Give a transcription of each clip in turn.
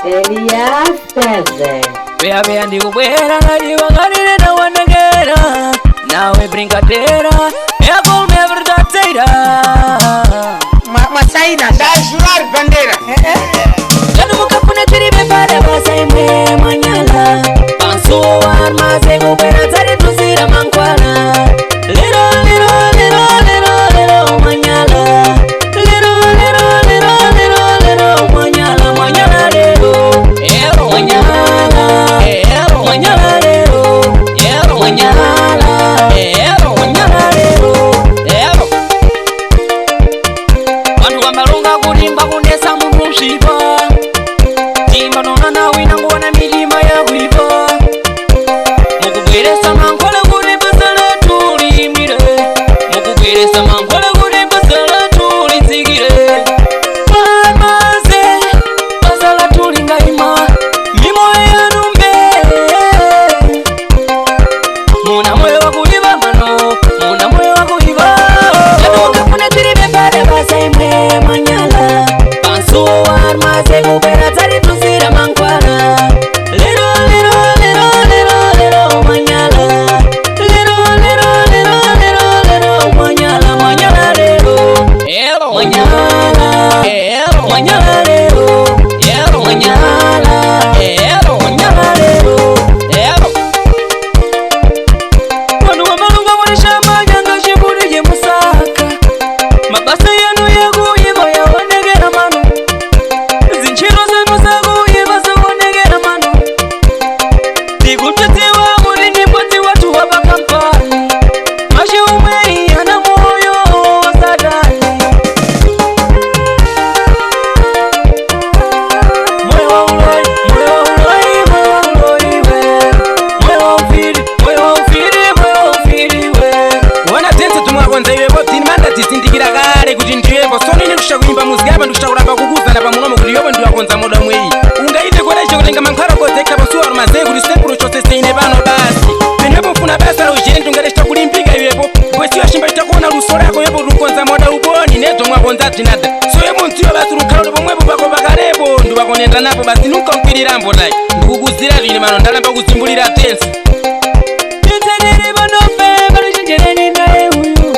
Elias Peze. Vea vea ndigo buena na digo ganire na wanagera. Nawe brincadeira é como é verdadeira. Saída da jurar bandeira. Já não nunca pune tiri para passar em manhã. Passo armas e governa zari tuzira manquana. Lero lero lero lero lero manhã. Lero lero lero lero lero manhã manhã lero. Ero manhã. Ero manhã lero. Ero manhã. Ero manhã lero. Ero. Quando a malonga kurimba kunesa mumshiba. Timba nona na wina ngona milima ya kuiba. Mukubweresa mankola kuti basala tulimire. Mukubweresa mankola kuti basala tulitsikire. Pamaze basala tulingaima. Mimoyo yanu mbele. Muna moyo wa kuiba mano. Muna moyo wa kuiba. Januka kuna tiribe pare basaimwe manyala. Pansu armaze kubera zari tuzira mankwara. Lero lero lero lero lero manyala. Lero lero lero lero lero manyala manyala lero. Ero manyala. Ero manyala lero. Ero manyala. Ero manyala lero. Ero. Quando a malunga wanisha manyanga shiburi ye musaka. Mabasa yanu yaguyiba yawanegera manu. Zinchiro zanu zaguyiba zawanegera manu. Digutetiwa muri nipoti watu waba kampani. Mashi umei yana moyo sadani. Moyo wa uloi, moyo wa uloi, moyo wa uloi we. Moyo wa ufiri, moyo wa ufiri, moyo wa ufiri we. Wana tense tumwakonza iwe boti nimanda tisindikira kale kuti ndiyepo so nini kusha kuimba muzika apa ndikusha kuramba kukuzana pamunomo kuti yopo ndiwakonza moda mweyi ungaite koleche kutenga mankhwala kodzekha pasuwa rumaze kuti sepuro chose seine pano basi penepo mfuna basa la ujenti ungatechita kulimpika iwepo kwesiyo chimba chitakuona luso lako yepo tukonza moda uboni nezo mwakonza tinada so yepo ntiyo basi lukhalo pomwepo pako pakalepo ndiwakonenda napo basi nunkamkwirirambo tayi ndikukuzira lini mano ndalamba kuzimbulira tense. Tenserere banofe bali chenjerani nae huyu.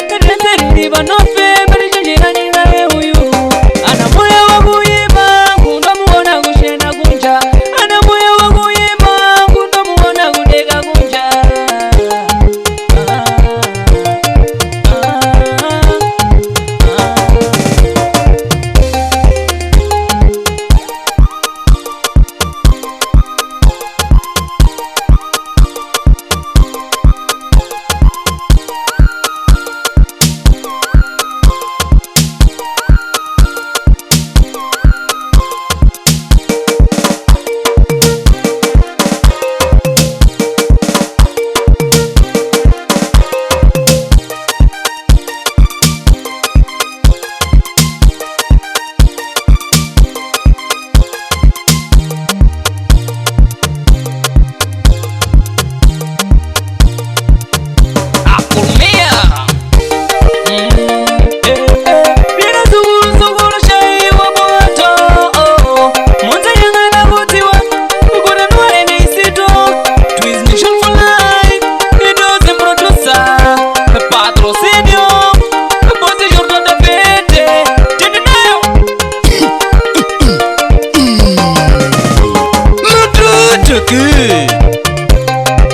Tenserere banofe bali chenjerani nae huyu. Ana moyo wa kuimba kundo muona kushenda kunja. Ana moyo wa kuimba kundo muona kuteka kunja.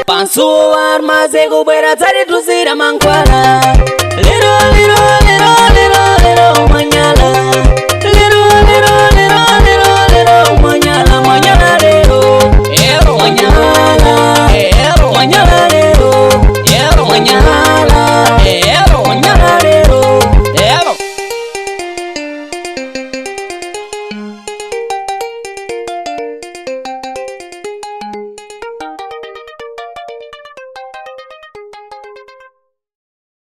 Pansu armaze kubera zari tuzira mankwala.